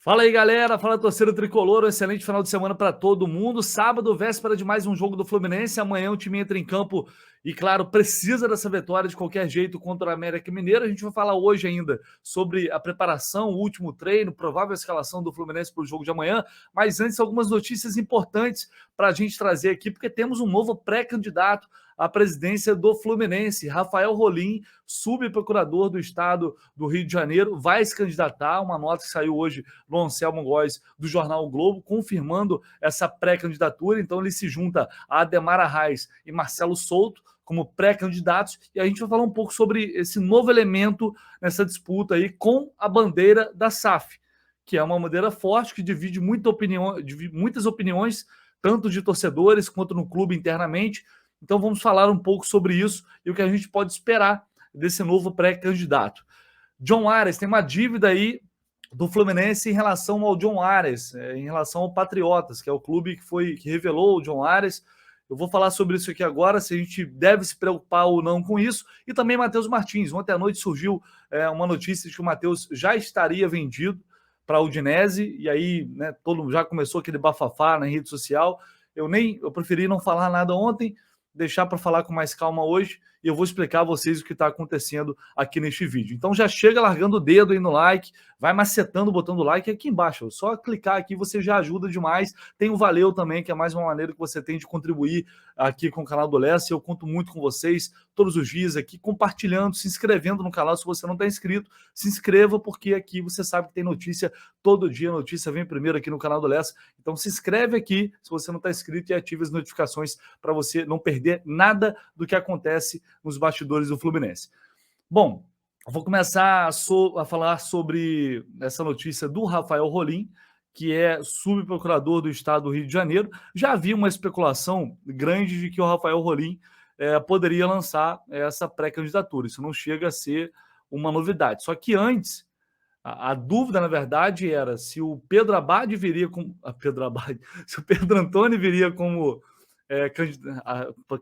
Fala aí, galera. Fala, torcida tricolor. Um excelente final de semana para todo mundo. Sábado, véspera de mais um jogo do Fluminense. Amanhã o time entra em campo e, claro, precisa dessa vitória de qualquer jeito contra o América Mineiro. A gente vai falar hoje ainda sobre a preparação, o último treino, provável escalação do Fluminense para o jogo de amanhã. Mas antes, algumas notícias importantes para a gente trazer aqui, porque temos um novo pré-candidato à presidência do Fluminense. Rafael Rolim, subprocurador do estado do Rio de Janeiro, vai se candidatar. Uma nota que saiu hoje no Anselmo Góes, do jornal o Globo, confirmando essa pré-candidatura. Então ele se junta a Ademar Arraes e Marcelo Souto como pré-candidatos, e a gente vai falar um pouco sobre esse novo elemento nessa disputa aí com a bandeira da SAF, que é uma bandeira forte, que divide muitas opiniões, tanto de torcedores quanto no clube internamente. Então vamos falar um pouco sobre isso e o que a gente pode esperar desse novo pré-candidato. John Ares tem uma dívida aí do Fluminense em relação ao John Ares, em relação ao Patriotas, que é o clube que revelou o John Ares. Eu vou falar sobre isso aqui agora, se a gente deve se preocupar ou não com isso. E também Matheus Martins. Ontem à noite surgiu uma notícia de que o Matheus já estaria vendido para a Udinese, e aí todo já começou aquele bafafá na rede social. Eu preferi não falar nada ontem, deixar para falar com mais calma hoje, e eu vou explicar a vocês o que está acontecendo aqui neste vídeo. Então já chega largando o dedo aí no like, vai macetando, botando o like aqui embaixo. Só clicar aqui você já ajuda demais. Tem o Valeu também, que é mais uma maneira que você tem de contribuir aqui com o canal do Lessa. Eu conto muito com vocês todos os dias aqui, compartilhando, se inscrevendo no canal. Se você não está inscrito, se inscreva, porque aqui você sabe que tem notícia todo dia. A notícia vem primeiro aqui no canal do Lessa. Então se inscreve aqui, se você não está inscrito, e ative as notificações para você não perder nada do que acontece nos bastidores do Fluminense. Bom, vou começar a falar sobre essa notícia do Rafael Rolim, que é subprocurador do estado do Rio de Janeiro. Já havia uma especulação grande de que o Rafael Rolim poderia lançar essa pré-candidatura. Isso não chega a ser uma novidade. Só que antes, a dúvida, na verdade, era se o Pedro Abad viria como... se o Pedro Antônio viria como...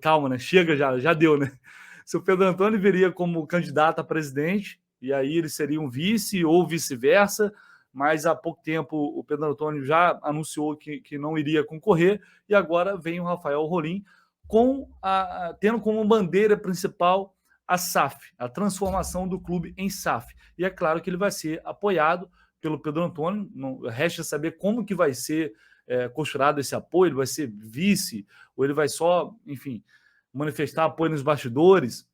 calma, né? Chega, já deu, né? Se o Pedro Antônio viria como candidato a presidente, e aí ele seria um vice ou vice-versa, mas há pouco tempo o Pedro Antônio já anunciou que não iria concorrer, e agora vem o Rafael Rolim tendo como bandeira principal a SAF, a transformação do clube em SAF. E é claro que ele vai ser apoiado pelo Pedro Antônio. Não resta saber como que vai ser costurado esse apoio. Ele vai ser vice, ou ele vai só, enfim, manifestar apoio nos bastidores.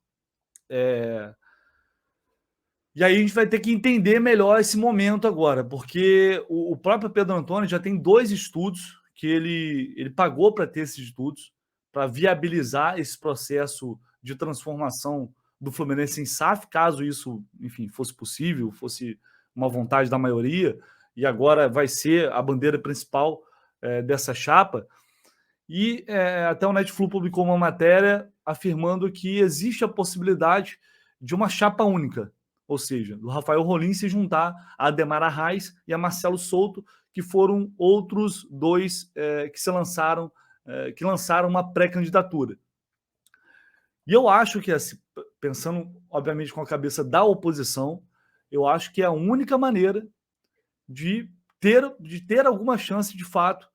E aí a gente vai ter que entender melhor esse momento agora, porque o próprio Pedro Antônio já tem 2 estudos que ele pagou para ter esses estudos, para viabilizar esse processo de transformação do Fluminense em SAF, caso isso, enfim, fosse possível, fosse uma vontade da maioria, e agora vai ser a bandeira principal dessa chapa. E até o Netflix publicou uma matéria afirmando que existe a possibilidade de uma chapa única, ou seja, do Rafael Rolim se juntar a Ademar Arraes e a Marcelo Souto, que foram outros 2 que lançaram uma pré-candidatura. E eu acho que, assim, pensando, obviamente, com a cabeça da oposição, eu acho que é a única maneira de ter alguma chance, de fato,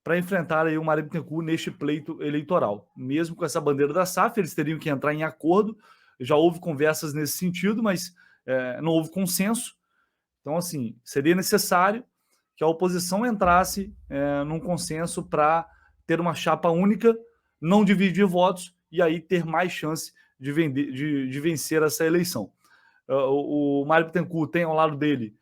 para enfrentar aí o Mário Bittencourt neste pleito eleitoral. Mesmo com essa bandeira da SAF, eles teriam que entrar em acordo. Já houve conversas nesse sentido, mas não houve consenso. Então, assim, seria necessário que a oposição entrasse num consenso para ter uma chapa única, não dividir votos, e aí ter mais chance de vencer essa eleição. O Mário Bittencourt tem ao lado dele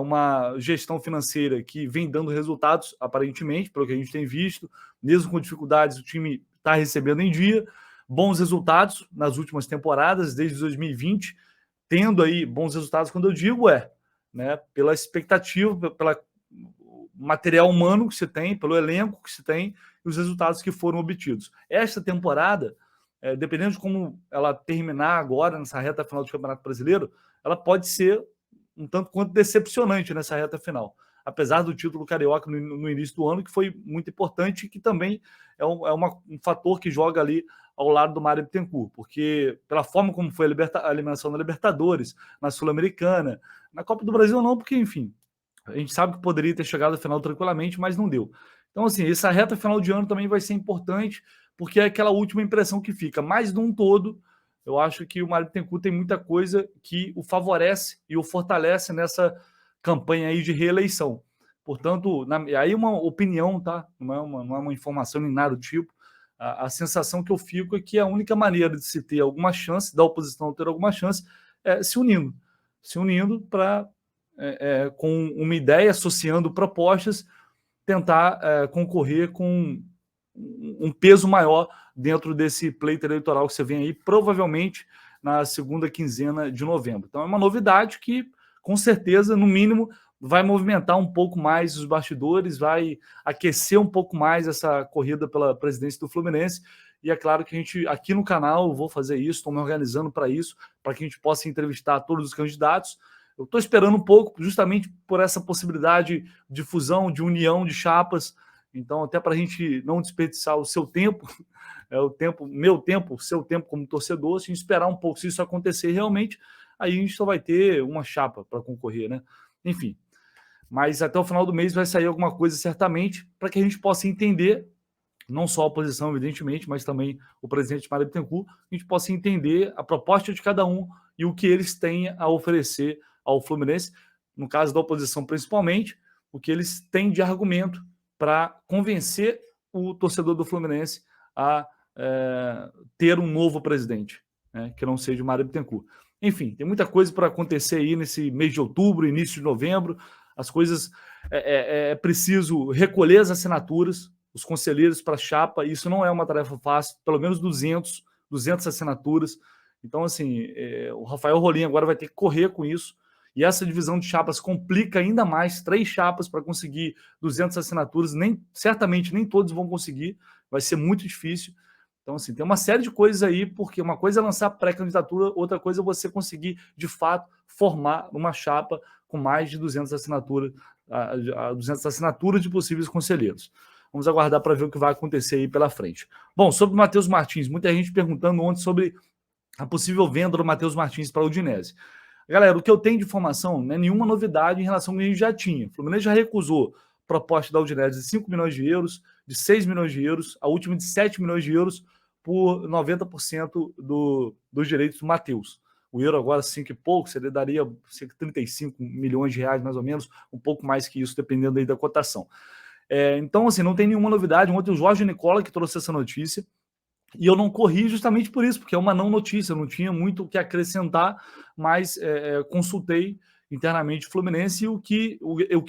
uma gestão financeira que vem dando resultados, aparentemente, pelo que a gente tem visto. Mesmo com dificuldades, o time está recebendo em dia. Bons resultados nas últimas temporadas, desde 2020, tendo aí bons resultados, quando eu digo pela expectativa, pelo material humano que se tem, pelo elenco que se tem e os resultados que foram obtidos. Esta temporada, dependendo de como ela terminar agora, nessa reta final do Campeonato Brasileiro, ela pode ser um tanto quanto decepcionante nessa reta final. Apesar do título carioca no início do ano, que foi muito importante, e que também um fator que joga ali ao lado do Mário Bittencourt, porque pela forma como foi a eliminação da Libertadores, na Sul-Americana, na Copa do Brasil não, porque, enfim, A gente sabe que poderia ter chegado à final tranquilamente, mas não deu. Então, assim, essa reta final de ano também vai ser importante, porque é aquela última impressão que fica. Mas, num todo, eu acho que o Mário Bittencourt tem muita coisa que o favorece e o fortalece nessa campanha aí de reeleição. Portanto, aí uma opinião, tá? Não é uma informação nem nada do tipo. A sensação que eu fico é que a única maneira de se ter alguma chance, da oposição ter alguma chance, é se unindo. Se unindo para, com uma ideia, associando propostas, tentar concorrer com um peso maior dentro desse pleito eleitoral que você vem aí, provavelmente na segunda quinzena de novembro. Então é uma novidade que, com certeza, no mínimo, vai movimentar um pouco mais os bastidores, vai aquecer um pouco mais essa corrida pela presidência do Fluminense. E é claro que a gente, aqui no canal, vou fazer isso, estou me organizando para isso, para que a gente possa entrevistar todos os candidatos. Eu estou esperando um pouco, justamente por essa possibilidade de fusão, de união de chapas. Então, até para a gente não desperdiçar o seu tempo, o tempo, meu tempo, o seu tempo como torcedor, se a gente esperar um pouco, se isso acontecer realmente, aí a gente só vai ter uma chapa para concorrer, né? Enfim, mas até o final do mês vai sair alguma coisa certamente para que a gente possa entender, não só a oposição, evidentemente, mas também o presidente Mário Bittencourt, a gente possa entender a proposta de cada um e o que eles têm a oferecer ao Fluminense, no caso da oposição principalmente, o que eles têm de argumento para convencer o torcedor do Fluminense a ter um novo presidente, né, que não seja o Mário Bittencourt. Enfim, tem muita coisa para acontecer aí nesse mês de outubro, início de novembro. As coisas é preciso recolher as assinaturas, os conselheiros para a chapa. Isso não é uma tarefa fácil, pelo menos 200 assinaturas. Então, assim, o Rafael Rolim agora vai ter que correr com isso. E essa divisão de chapas complica ainda mais. 3 chapas para conseguir 200 assinaturas. Certamente nem todos vão conseguir. Vai ser muito difícil. Então, assim, tem uma série de coisas aí, porque uma coisa é lançar pré-candidatura, outra coisa é você conseguir, de fato, formar uma chapa com mais de 200 assinaturas, 200 assinaturas de possíveis conselheiros. Vamos aguardar para ver o que vai acontecer aí pela frente. Bom, sobre o Matheus Martins, muita gente perguntando ontem sobre a possível venda do Matheus Martins para a Udinese. Galera, o que eu tenho de informação não é nenhuma novidade em relação ao que a gente já tinha. O Fluminense já recusou proposta da Udinese de 5 milhões de euros, de 6 milhões de euros, a última de 7 milhões de euros por 90% dos direitos do Matheus. O euro agora 5 e pouco, ele daria 35 milhões de reais, mais ou menos, um pouco mais que isso, dependendo aí da cotação. Então, assim, não tem nenhuma novidade. Ontem o Jorge Nicola que trouxe essa notícia, e eu não corri justamente por isso, porque é uma não notícia, não tinha muito o que acrescentar, mas consultei internamente o Fluminense e o que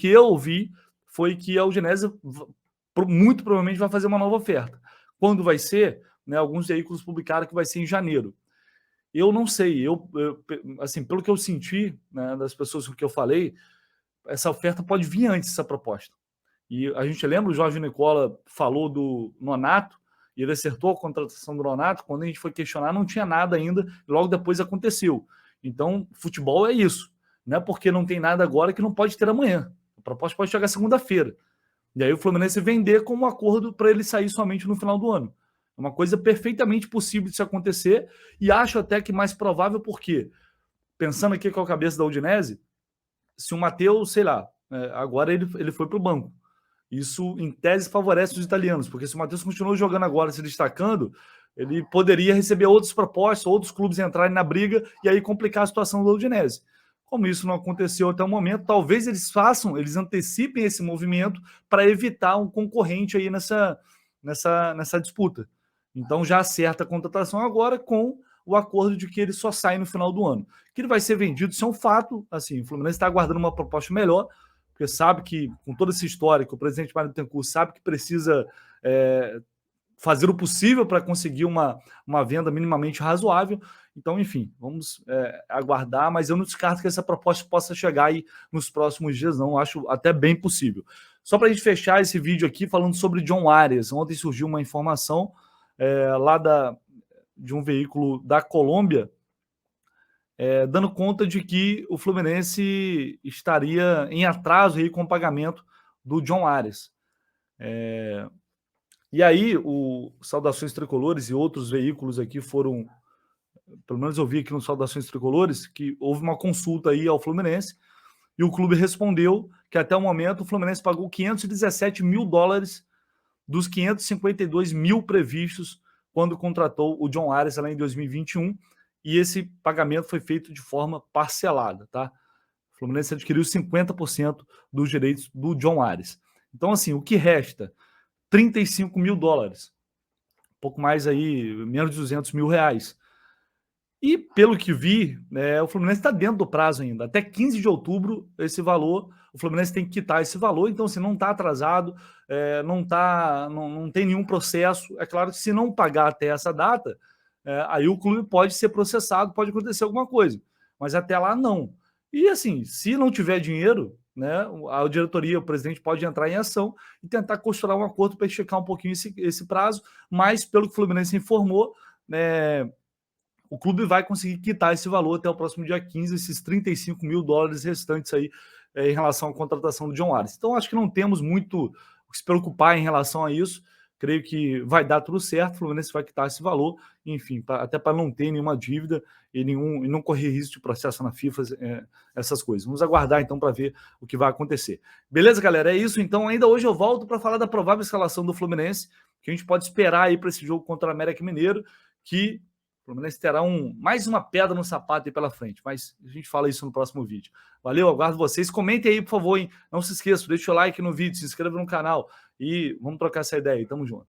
eu ouvi foi que a Udinese muito provavelmente vai fazer uma nova oferta. Quando vai ser? Né, alguns veículos publicaram que vai ser em janeiro. Eu não sei, assim, pelo que eu senti, né, das pessoas com que eu falei, essa oferta pode vir antes dessa proposta. E a gente lembra, o Jorge Nicola falou do Nonato, e ele acertou a contratação do Nonato. Quando a gente foi questionar, não tinha nada ainda, e logo depois aconteceu. Então, futebol é isso. Não é porque não tem nada agora que não pode ter amanhã. A proposta pode chegar segunda-feira. E aí o Fluminense vender com um acordo para ele sair somente no final do ano. É uma coisa perfeitamente possível de se acontecer, e acho até que mais provável, porque, pensando aqui com a cabeça da Udinese, se o Matheus, sei lá, agora ele foi para o banco. Isso, em tese, favorece os italianos, porque se o Matheus continuou jogando agora, se destacando, ele poderia receber outras propostas, outros clubes entrarem na briga e aí complicar a situação do Udinese. Como isso não aconteceu até o momento, talvez eles antecipem esse movimento para evitar um concorrente aí nessa disputa. Então já acerta a contratação agora com o acordo de que ele só sai no final do ano. Que ele vai ser vendido, isso é um fato. Assim, o Fluminense está aguardando uma proposta melhor, porque sabe que, com toda essa história, que o presidente Mário Bittencourt sabe que precisa fazer o possível para conseguir uma venda minimamente razoável. Então, enfim, vamos aguardar, mas eu não descarto que essa proposta possa chegar aí nos próximos dias, não. Acho até bem possível. Só para a gente fechar esse vídeo aqui falando sobre John Arias. Ontem surgiu uma informação lá de um veículo da Colômbia, dando conta de que o Fluminense estaria em atraso aí com o pagamento do John Arias. E aí, o Saudações Tricolores e outros veículos aqui foram, pelo menos eu vi aqui no Saudações Tricolores, que houve uma consulta aí ao Fluminense, e o clube respondeu que até o momento o Fluminense pagou 517 mil dólares dos 552 mil previstos quando contratou o John Ares lá em 2021, e esse pagamento foi feito de forma parcelada, tá? O Fluminense adquiriu 50% dos direitos do John Ares. Então, assim, o que resta? 35 mil dólares. Um pouco mais aí, menos de 200 mil reais. E, pelo que vi, o Fluminense está dentro do prazo ainda. Até 15 de outubro, esse valor, o Fluminense tem que quitar esse valor. Então, se não está atrasado, não tem nenhum processo. É claro que se não pagar até essa data, aí o clube pode ser processado, pode acontecer alguma coisa. Mas até lá, não. E, assim, se não tiver dinheiro, né, a diretoria, o presidente pode entrar em ação e tentar costurar um acordo para esticar um pouquinho esse prazo. Mas, pelo que o Fluminense informou, né, o clube vai conseguir quitar esse valor até o próximo dia 15, esses 35 mil dólares restantes aí em relação à contratação do John Ares. Então, acho que não temos muito o que se preocupar em relação a isso. Creio que vai dar tudo certo, o Fluminense vai quitar esse valor, enfim, até para não ter nenhuma dívida e não correr risco de processo na FIFA, essas coisas. Vamos aguardar então para ver o que vai acontecer. Beleza, galera? É isso. Então, ainda hoje eu volto para falar da provável escalação do Fluminense, que a gente pode esperar aí para esse jogo contra o América Mineiro, que o Fluminense terá mais uma pedra no sapato aí pela frente, mas a gente fala isso no próximo vídeo. Valeu, aguardo vocês. Comentem aí, por favor, hein? Não se esqueçam, deixa o like no vídeo, se inscreva no canal e vamos trocar essa ideia aí. Tamo junto.